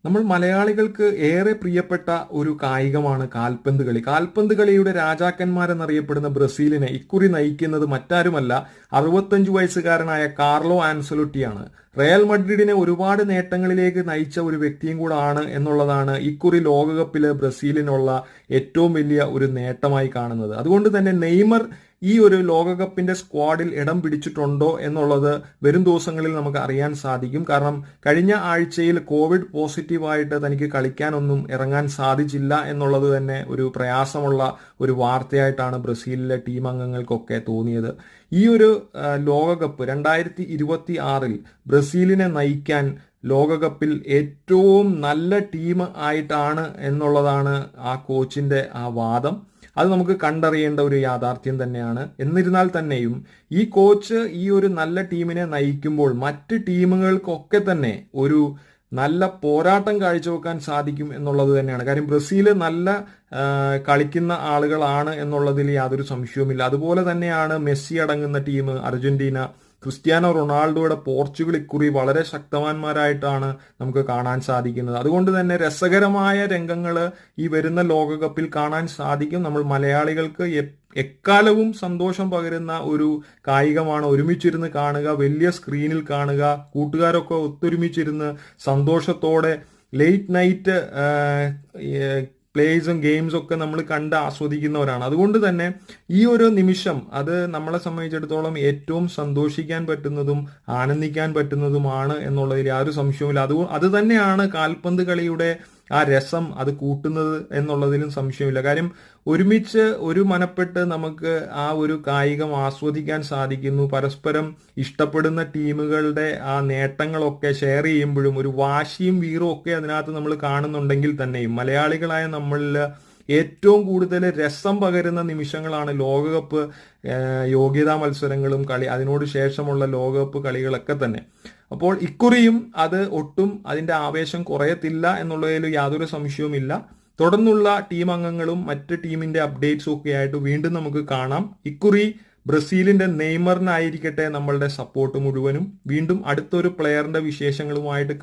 നമ്മൾ മലയാളികൾക്ക് ഏറെ പ്രിയപ്പെട്ട ഒരു കായികമാണ് കാൽപന്ത് കളി. കാൽപന്ത് കളിയുടെ രാജാക്കന്മാരെന്നറിയപ്പെടുന്ന ബ്രസീലിനെ ഇക്കുറി നയിക്കുന്നത് മറ്റാരുമല്ല, 65 വയസ്സുകാരനായ കാർലോ ആൻസലോട്ടിയാണ്. റയൽ മഡ്രിഡിനെ ഒരുപാട് നേട്ടങ്ങളിലേക്ക് നയിച്ച ഒരു വ്യക്തിയും കൂടെ ആണ് എന്നുള്ളതാണ് ഇക്കുറി ലോകകപ്പില് ബ്രസീലിനുള്ള ഏറ്റവും വലിയ ഒരു നേട്ടമായി കാണുന്നത്. അതുകൊണ്ട് തന്നെ നെയ്മർ ഈ ഒരു ലോകകപ്പിന്റെ സ്ക്വാഡിൽ ഇടം പിടിച്ചിട്ടുണ്ടോ എന്നുള്ളത് വരും ദിവസങ്ങളിൽ നമുക്ക് അറിയാൻ സാധിക്കും. കാരണം കഴിഞ്ഞ ആഴ്ചയിൽ കോവിഡ് പോസിറ്റീവായിട്ട് തനിക്ക് കളിക്കാനൊന്നും ഇറങ്ങാൻ സാധിച്ചില്ല എന്നുള്ളത് തന്നെ ഒരു പ്രയാസമുള്ള ഒരു വാർത്തയായിട്ടാണ് ബ്രസീലിലെ ടീം അംഗങ്ങൾക്കൊക്കെ തോന്നിയത്. ഈ ഒരു ലോകകപ്പ് 2026 ബ്രസീലിനെ നയിക്കാൻ ലോകകപ്പിൽ ഏറ്റവും നല്ല ടീം ആയിട്ടാണ് എന്നുള്ളതാണ് ആ കോച്ചിന്റെ ആ വാദം. അത് നമുക്ക് കണ്ടറിയേണ്ട ഒരു യാഥാർത്ഥ്യം തന്നെയാണ്. എന്നിരുന്നാൽ തന്നെയും ഈ കോച്ച് ഈ ഒരു നല്ല ടീമിനെ നയിക്കുമ്പോൾ മറ്റ് ടീമുകൾക്കൊക്കെ തന്നെ ഒരു നല്ല പോരാട്ടം കാഴ്ചവെക്കാൻ സാധിക്കും എന്നുള്ളത് തന്നെയാണ്. കാര്യം ബ്രസീൽ നല്ല കളിക്കുന്ന ആളുകളാണ് എന്നുള്ളതിൽ യാതൊരു സംശയവുമില്ല. അതുപോലെ തന്നെയാണ് മെസ്സി അടങ്ങുന്ന ടീം അർജന്റീന, ക്രിസ്ത്യാനോ റൊണാൾഡോയുടെ പോർച്ചുഗൽ ഇക്കുറി വളരെ ശക്തവാന്മാരായിട്ടാണ് നമുക്ക് കാണാൻ സാധിക്കുന്നത്. അതുകൊണ്ട് തന്നെ രസകരമായ രംഗങ്ങൾ ഈ വരുന്ന ലോകകപ്പിൽ കാണാൻ സാധിക്കും. നമ്മൾ മലയാളികൾക്ക് എക്കാലവും സന്തോഷം പകരുന്ന ഒരു കായികമാണ്. ഒരുമിച്ചിരുന്ന് കാണുക, വലിയ സ്ക്രീനിൽ കാണുക, കൂട്ടുകാരൊക്കെ ഒത്തൊരുമിച്ചിരുന്ന് സന്തോഷത്തോടെ ലേറ്റ് നൈറ്റ് പ്ലേസും ഗെയിംസും ഒക്കെ നമ്മൾ കണ്ട് ആസ്വദിക്കുന്നവരാണ്. അതുകൊണ്ട് തന്നെ ഈ ഒരു നിമിഷം അത് നമ്മളെ സംബന്ധിച്ചിടത്തോളം ഏറ്റവും സന്തോഷിക്കാൻ പറ്റുന്നതും ആനന്ദിക്കാൻ പറ്റുന്നതുമാണ് എന്നുള്ളതിൽ യാതൊരു സംശയവുമില്ല. അത് തന്നെയാണ് കാൽപന്ത് കളിയുടെ ആ രസം അത് കൂട്ടുന്നത് എന്നുള്ളതിലും സംശയമില്ല. കാര്യം ഒരുമിച്ച് ഒരു മനപ്പെട്ട് നമുക്ക് ആ ഒരു കായികം ആസ്വദിക്കാൻ സാധിക്കുന്നു. പരസ്പരം ഇഷ്ടപ്പെടുന്ന ടീമുകളുടെ ആ നേട്ടങ്ങളൊക്കെ ഷെയർ ചെയ്യുമ്പോഴും ഒരു വാശിയും വീറും ഒക്കെ അതിനകത്ത് നമ്മൾ കാണുന്നുണ്ടെങ്കിൽ തന്നെയും മലയാളികളായ നമ്മളിൽ ഏറ്റവും കൂടുതൽ രസം പകരുന്ന നിമിഷങ്ങളാണ് ലോകകപ്പ് യോഗ്യതാ മത്സരങ്ങളും അതിനോട് ശേഷമുള്ള ലോകകപ്പ് കളികളൊക്കെ തന്നെ. അപ്പോൾ ഇക്കുറിയും അത് ഒട്ടും അതിന്റെ ആവേശം കുറയത്തില്ല എന്നുള്ളതിൽ യാതൊരു സംശയവുമില്ല. തുടർന്നുള്ള ടീം അംഗങ്ങളും മറ്റ് ടീമിന്റെ അപ്ഡേറ്റ്സും ഒക്കെ ആയിട്ട് വീണ്ടും നമുക്ക് കാണാം. ഇക്കുറി ബ്രസീലിന്റെ നെയ്മറിനായിരിക്കട്ടെ നമ്മളുടെ സപ്പോർട്ട് മുഴുവനും. വീണ്ടും അടുത്തൊരു പ്ലെയറിന്റെ വിശേഷങ്ങളുമായിട്ട്